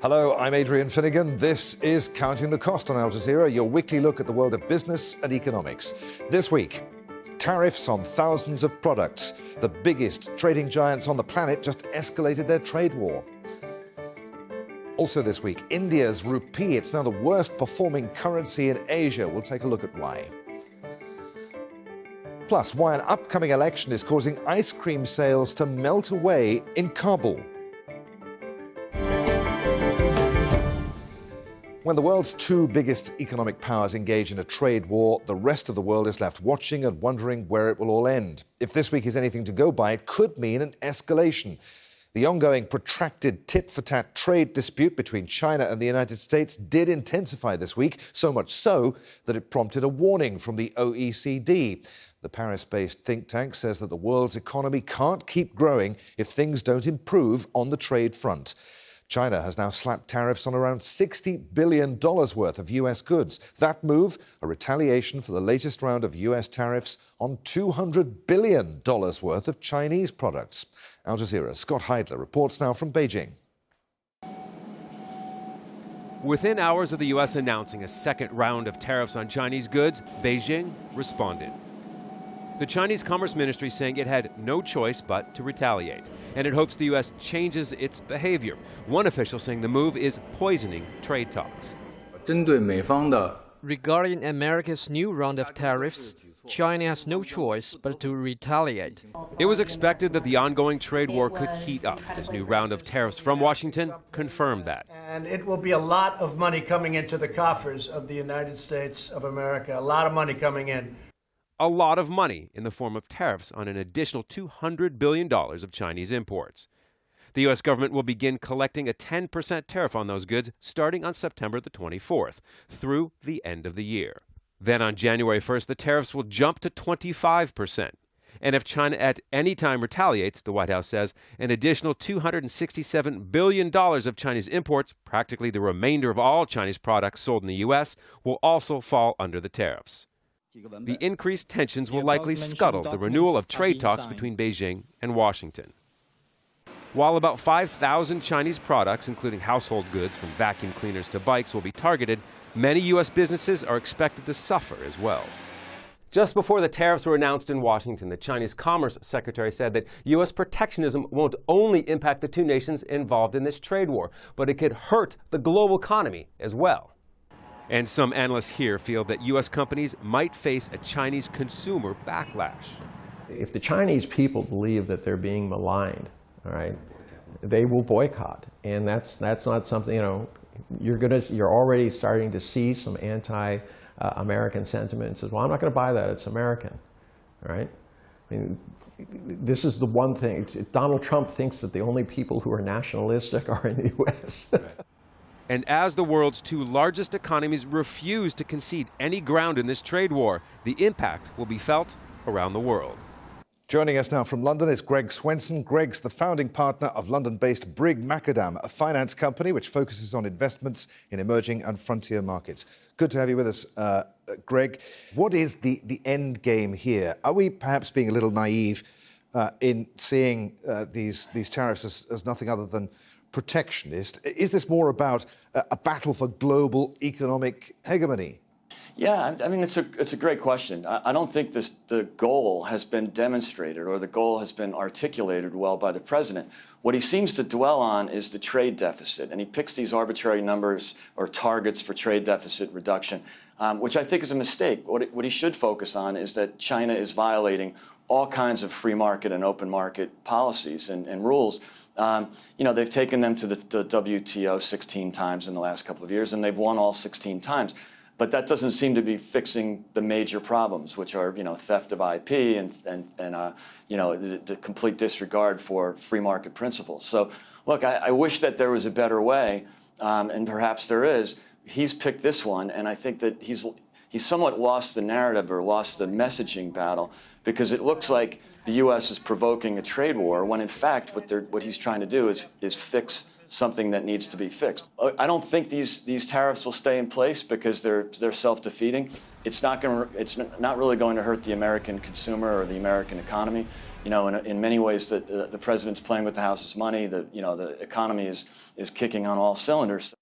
Hello, I'm Adrian Finnegan. This is Counting the Cost on Al Jazeera, your weekly look at the world of business and economics. This week, tariffs on thousands of products. The biggest trading giants on the planet just escalated their trade war. Also this week, India's rupee. It's now the worst performing currency in Asia. We'll take a look at why. Plus, why an upcoming election is causing ice cream sales to melt away in Kabul. When the world's two biggest economic powers engage in a trade war, the rest of the world is left watching and wondering where it will all end. If this week is anything to go by, it could mean an escalation. The ongoing protracted tit-for-tat trade dispute between China and the United States did intensify this week, so much so that it prompted a warning from the OECD. The Paris-based think tank says that the world's economy can't keep growing if things don't improve on the trade front. China has now slapped tariffs on around $60 billion worth of US goods. That move, a retaliation for the latest round of US tariffs on $200 billion worth of Chinese products. Al Jazeera's Scott Heidler reports now from Beijing. Within hours of the US announcing a second round of tariffs on Chinese goods, Beijing responded. The Chinese Commerce Ministry saying it had no choice but to retaliate, and it hopes the U.S. changes its behavior. One official saying the move is poisoning trade talks. Regarding America's new round of tariffs, China has no choice but to retaliate. It was expected that the ongoing trade war could heat up. This new round of tariffs from Washington confirmed that. And it will be a lot of money coming into the coffers of the United States of America, a lot of money coming in. A lot of money in the form of tariffs on an additional $200 billion of Chinese imports. The U.S. government will begin collecting a 10% tariff on those goods starting on September the 24th through the end of the year. Then on January 1st, the tariffs will jump to 25%. And if China at any time retaliates, the White House says, an additional $267 billion of Chinese imports, practically the remainder of all Chinese products sold in the U.S., will also fall under the tariffs. The increased tensions will likely scuttle the renewal of trade talks between Beijing and Washington. While about 5,000 Chinese products, including household goods from vacuum cleaners to bikes, will be targeted, many U.S. businesses are expected to suffer as well. Just before the tariffs were announced in Washington, the Chinese Commerce Secretary said that U.S. protectionism won't only impact the two nations involved in this trade war, but it could hurt the global economy as well. And some analysts here feel that U.S. companies might face a Chinese consumer backlash. If the Chinese people believe that they're being maligned, all right, they will boycott. And that's not something, you're already starting to see some anti-American sentiment. It says, well, I'm not going to buy that. It's American, all right? I mean, this is the one thing. Donald Trump thinks that the only people who are nationalistic are in the U.S. And as the world's two largest economies refuse to concede any ground in this trade war, the impact will be felt around the world. Joining us now from London is Greg Swenson. Greg's the founding partner of London-based Brigg Macadam, a finance company which focuses on investments in emerging and frontier markets. Good to have you with us, Greg. What is the end game here? Are we perhaps being a little naive in seeing these tariffs as nothing other than protectionist? Is this more about a battle for global economic hegemony? Yeah, I mean, it's a great question. I don't think the goal has been demonstrated or the goal has been articulated well by the president. What he seems to dwell on is the trade deficit, and he picks these arbitrary numbers or targets for trade deficit reduction, which I think is a mistake. What he should focus on is that China is violating all kinds of free market and open market policies and rules. They've taken them to the WTO 16 times in the last couple of years, and they've won all 16 times. But that doesn't seem to be fixing the major problems, which are, theft of IP and the complete disregard for free market principles. So, look, I wish that there was a better way, and perhaps there is. He's picked this one, and I think that he's somewhat lost the narrative or lost the messaging battle, because it looks like the U.S. is provoking a trade war, when in fact what he's trying to do is fix something that needs to be fixed. I don't think these tariffs will stay in place because they're self-defeating. it's not really going to hurt the American consumer or the American economy. You know, in many ways, the president's playing with the House's money. The economy is kicking on all cylinders.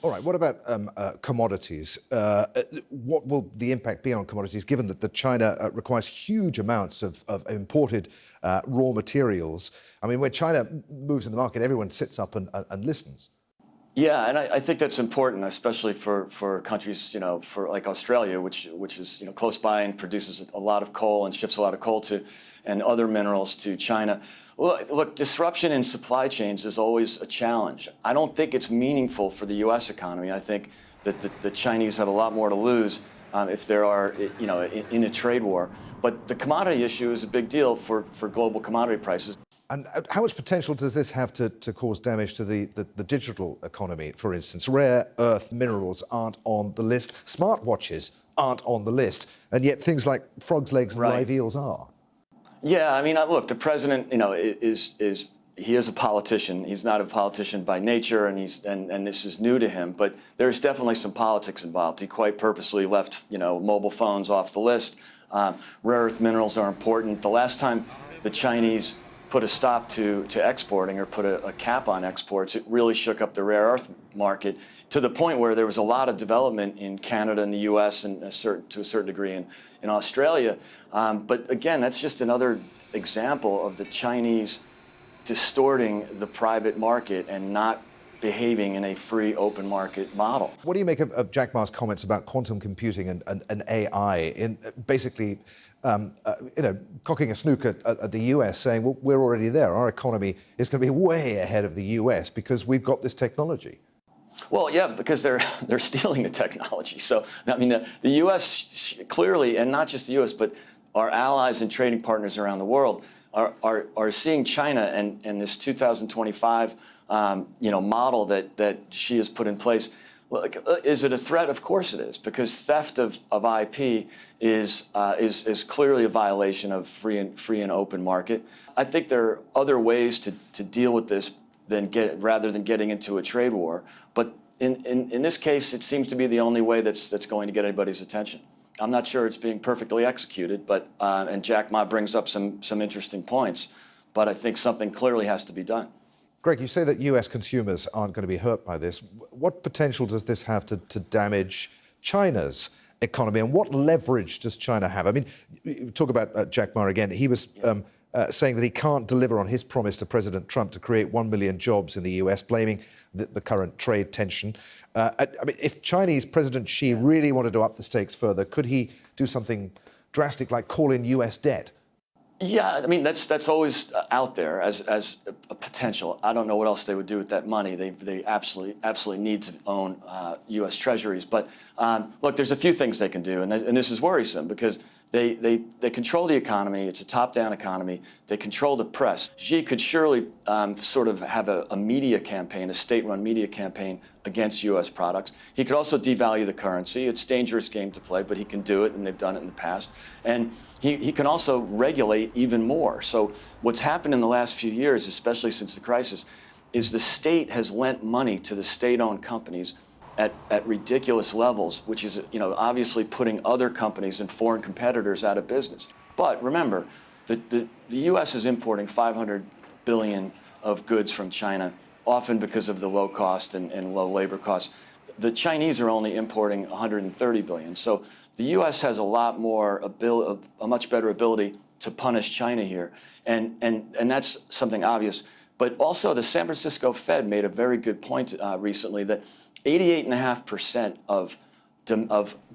All right, what about commodities? What will the impact be on commodities, given that China requires huge amounts of imported raw materials? I mean, when China moves in the market, everyone sits up and listens. Yeah, and I think that's important, especially for countries, you know, for like Australia, which is, you know, close by and produces a lot of coal and ships a lot of coal to, and other minerals to China. Well, look, disruption in supply chains is always a challenge. I don't think it's meaningful for the U.S. economy. I think that the Chinese have a lot more to lose if there are, you know, in a trade war. But the commodity issue is a big deal for global commodity prices. And how much potential does this have to cause damage to the digital economy, for instance? Rare earth minerals aren't on the list. Smartwatches aren't on the list. And yet things like frogs' legs and live eels are. Yeah, I mean, look, the president, you know, he is a politician. He's not a politician by nature, and this is new to him. But there's definitely some politics involved. He quite purposely left, you know, mobile phones off the list. Rare earth minerals are important. The last time the Chinese put a stop to exporting or put a cap on exports, it really shook up the rare earth market to the point where there was a lot of development in Canada and the U.S. and to a certain degree in Australia. But again, that's just another example of the Chinese distorting the private market and not behaving in a free, open market model. What do you make of Jack Ma's comments about quantum computing and AI in basically, you know, cocking a snook at the US, saying, well, we're already there. Our economy is going to be way ahead of the US because we've got this technology. Well, yeah, because they're stealing the technology. So, I mean, the U.S. clearly, and not just the U.S., but our allies and trading partners around the world are seeing China and this 2025 you know, model that she has put in place. Look, is it a threat? Of course it is, because theft of IP is clearly a violation of free and open market. I think there are other ways to deal with this rather than getting into a trade war. But in this case, it seems to be the only way that's going to get anybody's attention. I'm not sure it's being perfectly executed, but and Jack Ma brings up some interesting points, but I think something clearly has to be done. Greg, you say that US consumers aren't going to be hurt by this. What potential does this have to damage China's economy, and what leverage does China have? I mean, talk about Jack Ma again. He was saying that he can't deliver on his promise to President Trump to create 1 million jobs in the US, blaming the current trade tension. I mean, if Chinese President Xi really wanted to up the stakes further, could he do something drastic like call in US debt? Yeah, I mean, that's always out there as a potential. I don't know what else they would do with that money. They absolutely need to own U.S. treasuries. But look, there's a few things they can do, and this is worrisome because they control the economy. It's a top-down economy. They control the press. Xi could surely sort of have a media campaign, a state-run media campaign against U.S. products. He could also devalue the currency. It's a dangerous game to play, but he can do it, and they've done it in the past. And he can also regulate even more. So what's happened in the last few years, especially since the crisis, is the state has lent money to the state-owned companies at ridiculous levels, which is, you know, obviously putting other companies and foreign competitors out of business. But remember, the U.S. is importing 500 billion of goods from China, often because of the low cost and low labor costs. The Chinese are only importing 130 billion. So the U.S. has a lot more a much better ability to punish China here, and that's something obvious. But also, the San Francisco Fed made a very good point recently that 88.5% of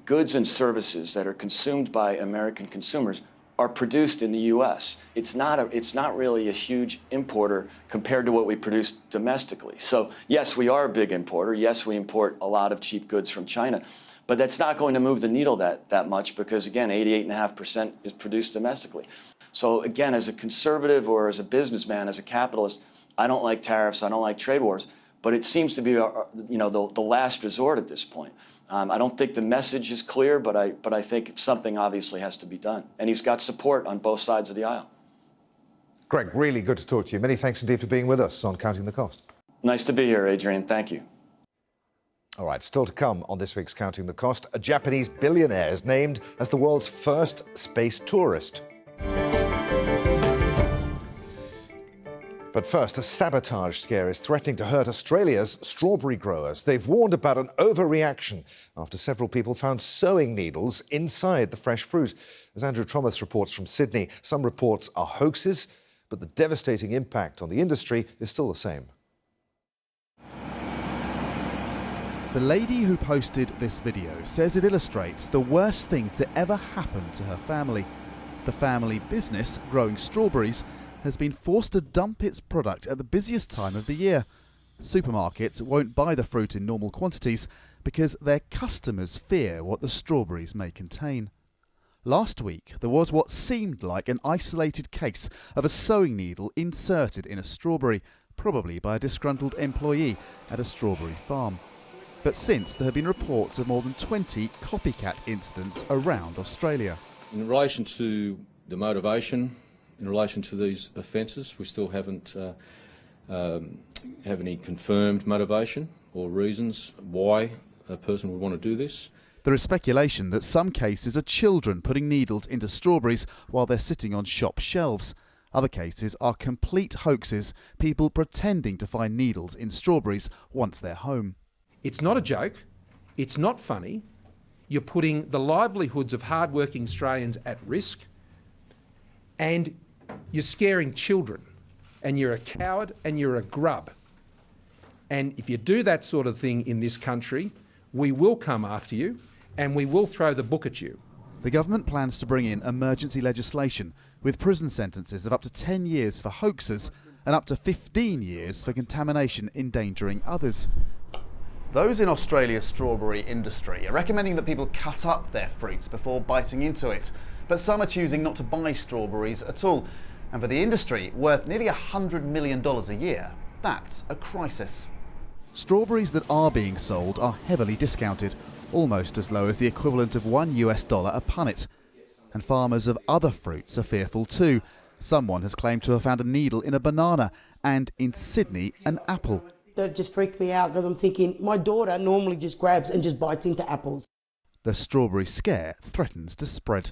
goods and services that are consumed by American consumers are produced in the U.S. It's not really a huge importer compared to what we produce domestically. So yes, we are a big importer. Yes, we import a lot of cheap goods from China, but that's not going to move the needle that much because, again, 88.5% is produced domestically. So again, as a conservative or as a businessman, as a capitalist, I don't like tariffs. I don't like trade wars. But it seems to be, you know, the last resort at this point. I don't think the message is clear, but I think something obviously has to be done. And he's got support on both sides of the aisle. Greg, really good to talk to you. Many thanks indeed for being with us on Counting the Cost. Nice to be here, Adrian. Thank you. All right, still to come on this week's Counting the Cost, a Japanese billionaire is named as the world's first space tourist. But first, a sabotage scare is threatening to hurt Australia's strawberry growers. They've warned about an overreaction after several people found sewing needles inside the fresh fruit. As Andrew Tromas reports from Sydney, some reports are hoaxes, but the devastating impact on the industry is still the same. The lady who posted this video says it illustrates the worst thing to ever happen to her family. The family business, growing strawberries, has been forced to dump its product at the busiest time of the year. Supermarkets won't buy the fruit in normal quantities because their customers fear what the strawberries may contain. Last week, there was what seemed like an isolated case of a sewing needle inserted in a strawberry, probably by a disgruntled employee at a strawberry farm. But since, there have been reports of more than 20 copycat incidents around Australia. In relation to the motivation, in relation to these offences, we still haven't have any confirmed motivation or reasons why a person would want to do this. There is speculation that some cases are children putting needles into strawberries while they're sitting on shop shelves. Other cases are complete hoaxes, people pretending to find needles in strawberries once they're home. It's not a joke, it's not funny. You're putting the livelihoods of hard-working Australians at risk, and you're scaring children, and you're a coward and you're a grub. And if you do that sort of thing in this country, we will come after you and we will throw the book at you. The government plans to bring in emergency legislation with prison sentences of up to 10 years for hoaxers and up to 15 years for contamination endangering others. Those in Australia's strawberry industry are recommending that people cut up their fruits before biting into it. But some are choosing not to buy strawberries at all. And for the industry, worth nearly $100 million a year, that's a crisis. Strawberries that are being sold are heavily discounted, almost as low as the equivalent of $1 a punnet. And farmers of other fruits are fearful too. Someone has claimed to have found a needle in a banana, and in Sydney, an apple. That just freaked me out because I'm thinking, my daughter normally just grabs and just bites into apples. The strawberry scare threatens to spread.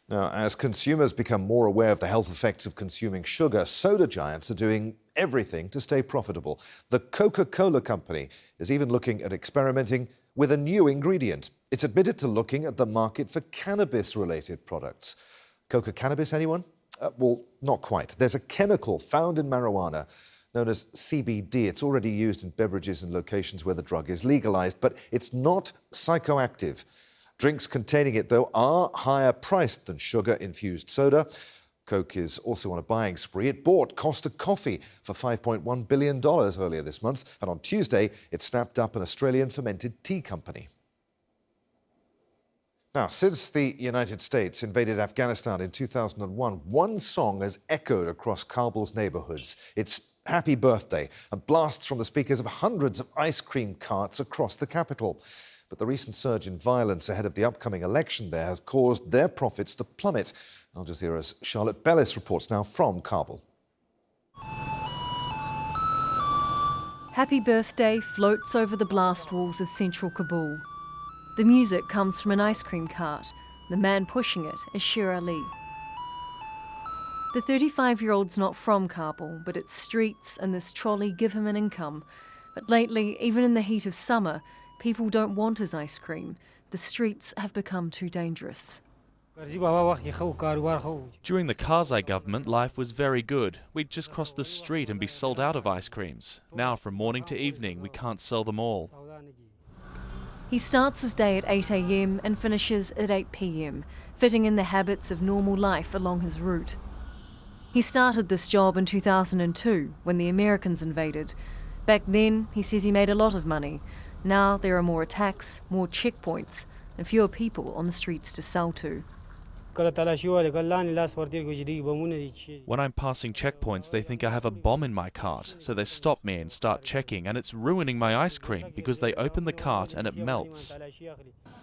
Now, as consumers become more aware of the health effects of consuming sugar, soda giants are doing everything to stay profitable. The Coca-Cola company is even looking at experimenting with a new ingredient. It's admitted to looking at the market for cannabis-related products. Coca cannabis, anyone? Well, not quite. There's a chemical found in marijuana known as CBD. It's already used in beverages in locations where the drug is legalized, but it's not psychoactive. Drinks containing it, though, are higher priced than sugar-infused soda. Coke is also on a buying spree. It bought Costa Coffee for $5.1 billion earlier this month, and on Tuesday it snapped up an Australian fermented tea company. Now, since the United States invaded Afghanistan in 2001, one song has echoed across Kabul's neighbourhoods. It's Happy Birthday, and blasts from the speakers of hundreds of ice cream carts across the capital. But the recent surge in violence ahead of the upcoming election there has caused their profits to plummet. Al Jazeera's Charlotte Bellis reports now from Kabul. Happy Birthday floats over the blast walls of central Kabul. The music comes from an ice cream cart. The man pushing it is Sher Ali. The 35-year-old's not from Kabul, but its streets and this trolley give him an income. But lately, even in the heat of summer, people don't want his ice cream. The streets have become too dangerous. During the Karzai government, life was very good. We'd just cross the street and be sold out of ice creams. Now, from morning to evening, we can't sell them all. He starts his day at 8 a.m. and finishes at 8 p.m, fitting in the habits of normal life along his route. He started this job in 2002, when the Americans invaded. Back then, he says he made a lot of money. Now there are more attacks, more checkpoints, and fewer people on the streets to sell to. When I'm passing checkpoints, they think I have a bomb in my cart, so they stop me and start checking, and it's ruining my ice cream because they open the cart and it melts.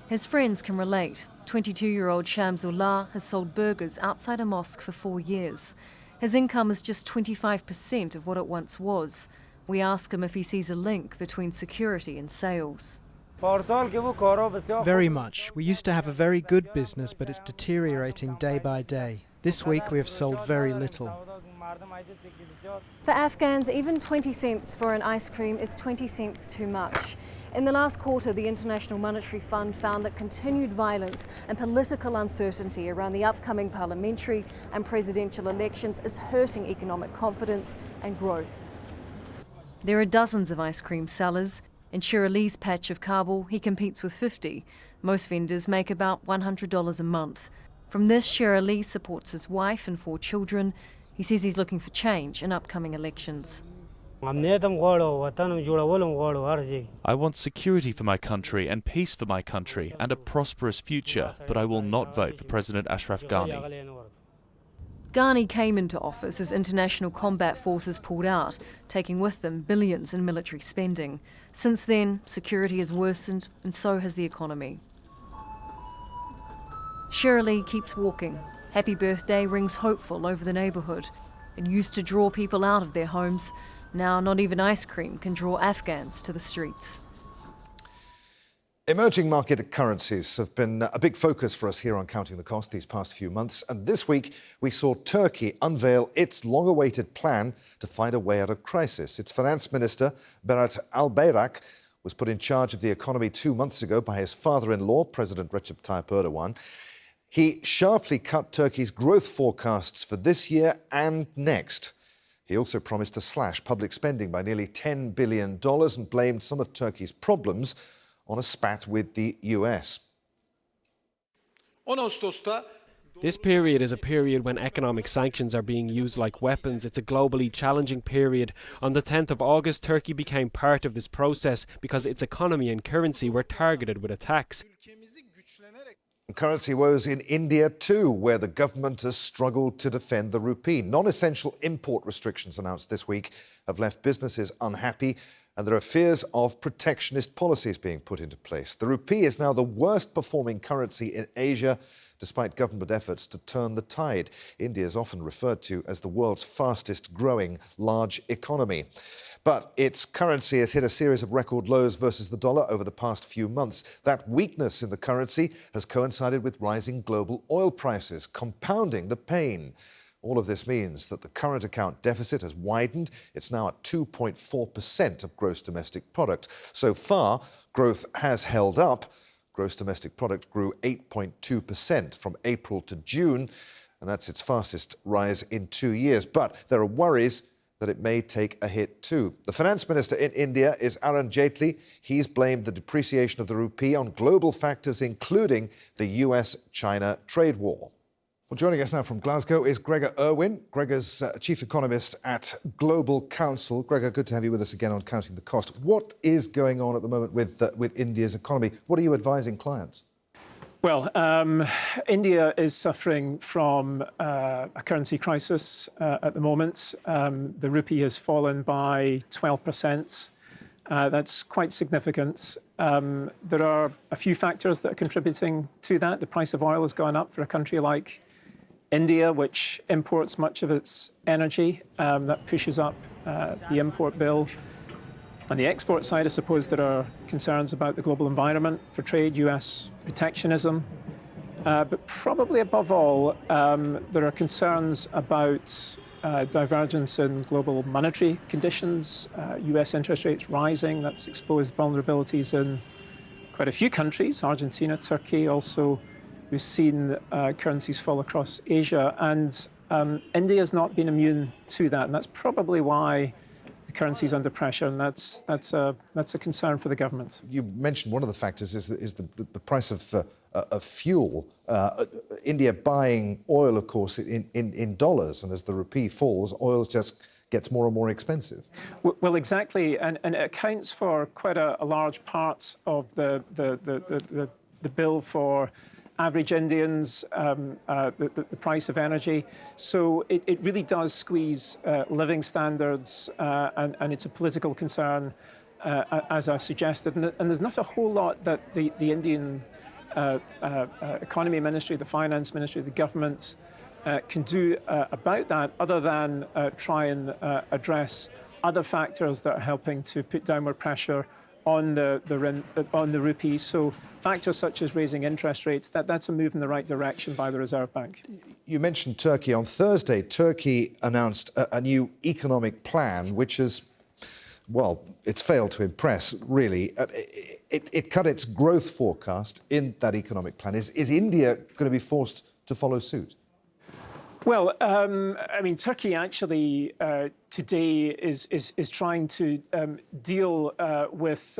His friends can relate. 22-year-old Shamsullah has sold burgers outside a mosque for 4 years. His income is just 25% of what it once was. We ask him if he sees a link between security and sales. Very much. We used to have a very good business, but it's deteriorating day by day. This week we have sold very little. For Afghans, even 20 cents for an ice cream is 20 cents too much. In the last quarter, the International Monetary Fund found that continued violence and political uncertainty around the upcoming parliamentary and presidential elections is hurting economic confidence and growth. There are dozens of ice cream sellers. In Shirali's patch of Kabul, he competes with 50. Most vendors make about $100 a month. From this, Shirali supports his wife and 4 children. He says he's looking for change in upcoming elections. I want security for my country and peace for my country and a prosperous future, but I will not vote for President Ashraf Ghani. Ghani came into office as international combat forces pulled out, taking with them billions in military spending. Since then, security has worsened, and so has the economy. Shirali keeps walking. Happy Birthday rings hopeful over the neighbourhood. It used to draw people out of their homes. Now not even ice cream can draw Afghans to the streets. Emerging market currencies have been a big focus for us here on Counting the Cost these past few months. And this week, we saw Turkey unveil its long-awaited plan to find a way out of crisis. Its finance minister, Berat Albayrak, was put in charge of the economy 2 months ago by his father-in-law, President Recep Tayyip Erdogan. He sharply cut Turkey's growth forecasts for this year and next. He also promised to slash public spending by nearly $10 billion and blamed some of Turkey's problems on a spat with the US. This period is a period when economic sanctions are being used like weapons. It's a globally challenging period. On the 10th of August, Turkey became part of this process because its economy and currency were targeted with attacks. Currency woes in India too, where the government has struggled to defend the rupee. Non-essential import restrictions announced this week have left businesses unhappy, and there are fears of protectionist policies being put into place. The rupee is now the worst performing currency in Asia, despite government efforts to turn the tide. India is often referred to as the world's fastest growing large economy. But its currency has hit a series of record lows versus the dollar over the past few months. That weakness in the currency has coincided with rising global oil prices, compounding the pain. All of this means that the current account deficit has widened. It's now at 2.4% of gross domestic product. So far, growth has held up. Gross domestic product grew 8.2% from April to June, and that's its fastest rise in 2 years. But there are worries that it may take a hit too. The finance minister in India is Arun Jaitley. He's blamed the depreciation of the rupee on global factors, including the US-China trade war. Well, joining us now from Glasgow is Gregor Irwin. Gregor's chief economist at Global Counsel. Gregor, good to have you with us again on Counting the Cost. What is going on at the moment with India's economy? What are you advising clients? Well, India is suffering from a currency crisis at the moment. The rupee has fallen by 12%. That's quite significant. There are a few factors that are contributing to that. The price of oil has gone up for a country like India, which imports much of its energy. That pushes up the import bill. On the export side, I suppose there are concerns about the global environment for trade, US protectionism. But probably above all, there are concerns about divergence in global monetary conditions, US interest rates rising. That's exposed vulnerabilities in quite a few countries, Argentina, Turkey. Also, we've seen currencies fall across Asia. And India has not been immune to that. And that's probably why the currency is under pressure. And that's a concern for the government. You mentioned one of the factors is the price of fuel. India buying oil, of course, in dollars. And as the rupee falls, oil just gets more and more expensive. Well, exactly. And it accounts for quite a large part of the bill for average Indians, the price of energy. So it really does squeeze living standards, and it's a political concern, as I've suggested. And there's not a whole lot that the Indian economy ministry, the finance ministry, the government can do about that, other than try and address other factors that are helping to put downward pressure on the rupee. So factors such as raising interest rates, that's a move in the right direction by the Reserve Bank. You mentioned Turkey. On Thursday, Turkey announced a new economic plan, which is, well, it's failed to impress, really. It cut its growth forecast in that economic plan. Is India going to be forced to follow suit? Well, I mean, Turkey actually today is trying to deal with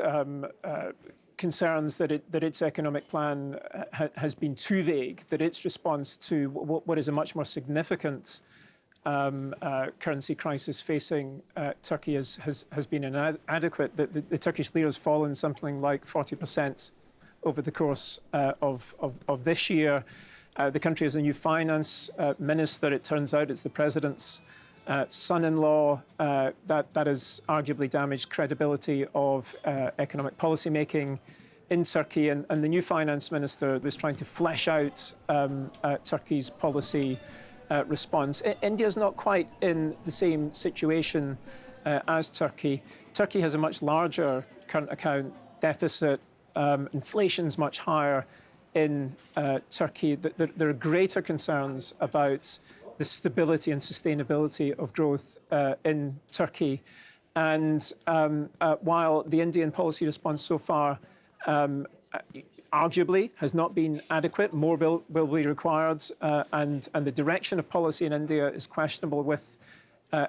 concerns that its economic plan has been too vague, that its response to what is a much more significant currency crisis facing Turkey has been inadequate. The Turkish lira has fallen something like 40% over the course of this year. The country has a new finance minister. It turns out it's the president's son-in-law. That has arguably damaged credibility of economic policy making in Turkey. And the new finance minister was trying to flesh out Turkey's policy response. India's not quite in the same situation as Turkey. Turkey has a much larger current account deficit. Inflation's much higher in Turkey. There are greater concerns about the stability and sustainability of growth in Turkey. And while the Indian policy response so far arguably has not been adequate, more will be required, and the direction of policy in India is questionable with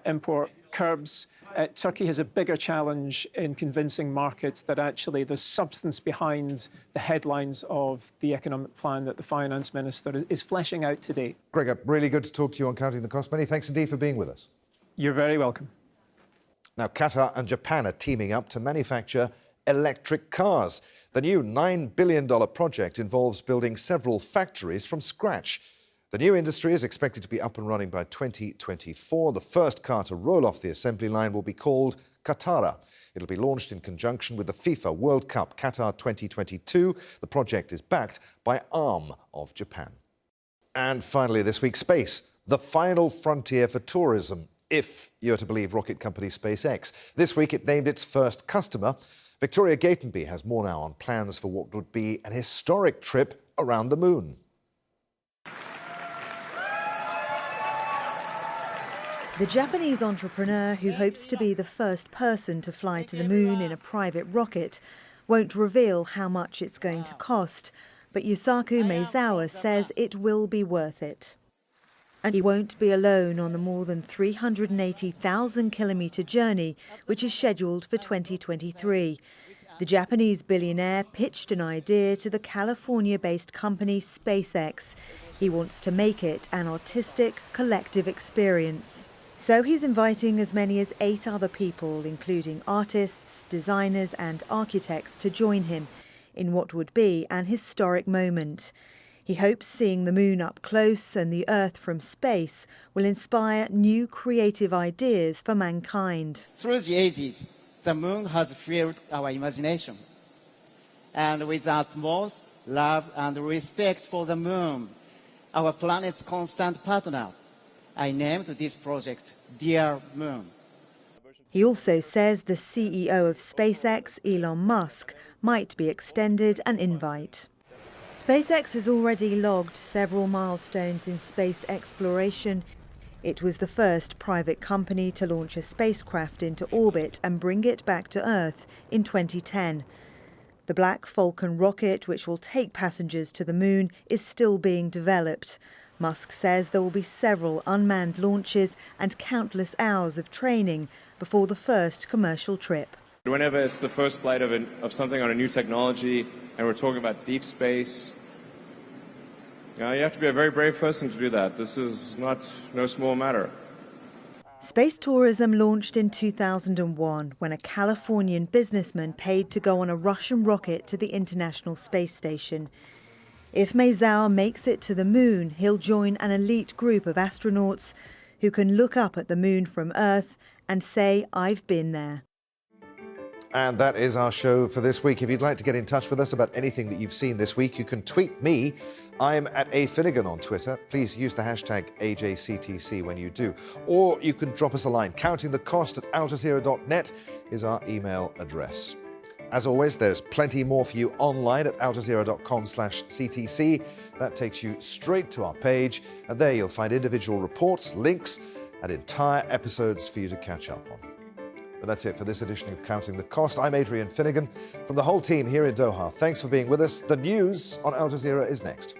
import curbs. Turkey has a bigger challenge in convincing markets that actually there's substance behind the headlines of the economic plan that the finance minister is fleshing out today. Gregor, really good to talk to you on Counting the Cost. Many thanks indeed for being with us. You're very welcome. Now, Qatar and Japan are teaming up to manufacture electric cars. The new $9 billion project involves building several factories from scratch. The new industry is expected to be up and running by 2024. The first car to roll off the assembly line will be called Qatara. It'll be launched in conjunction with the FIFA World Cup Qatar 2022. The project is backed by ARM of Japan. And finally this week, space, the final frontier for tourism, if you're to believe rocket company SpaceX. This week it named its first customer. Victoria Gatenby has more now on plans for what would be an historic trip around the moon. The Japanese entrepreneur who hopes to be the first person to fly to the moon in a private rocket won't reveal how much it's going to cost, but Yusaku Maezawa says it will be worth it. And he won't be alone on the more than 380,000-kilometre journey, which is scheduled for 2023. The Japanese billionaire pitched an idea to the California-based company SpaceX. He wants to make it an artistic, collective experience. So he's inviting as many as 8 other people, including artists, designers and architects, to join him in what would be an historic moment. He hopes seeing the moon up close and the Earth from space will inspire new creative ideas for mankind. Through the ages, the moon has filled our imagination. And with utmost love and respect for the moon, our planet's constant partner, I named this project Dear Moon. He also says the CEO of SpaceX, Elon Musk, might be extended an invite. SpaceX has already logged several milestones in space exploration. It was the first private company to launch a spacecraft into orbit and bring it back to Earth in 2010. The Black Falcon rocket, which will take passengers to the moon, is still being developed. Musk says there will be several unmanned launches and countless hours of training before the first commercial trip. Whenever it's the first flight of something on a new technology and we're talking about deep space, you have to be a very brave person to do that. This is no small matter. Space tourism launched in 2001 when a Californian businessman paid to go on a Russian rocket to the International Space Station. If Maezawa makes it to the moon, he'll join an elite group of astronauts who can look up at the moon from Earth and say, "I've been there." And that is our show for this week. If you'd like to get in touch with us about anything that you've seen this week, you can tweet me. I'm at @afinnegan on Twitter. Please use the hashtag AJCTC when you do. Or you can drop us a line. Countingthecost@aljazeera.net is our email address. As always, there's plenty more for you online at aljazeera.com/CTC. That takes you straight to our page, and there you'll find individual reports, links, and entire episodes for you to catch up on. But that's it for this edition of Counting the Cost. I'm Adrian Finnegan from the whole team here in Doha. Thanks for being with us. The news on Al Jazeera is next.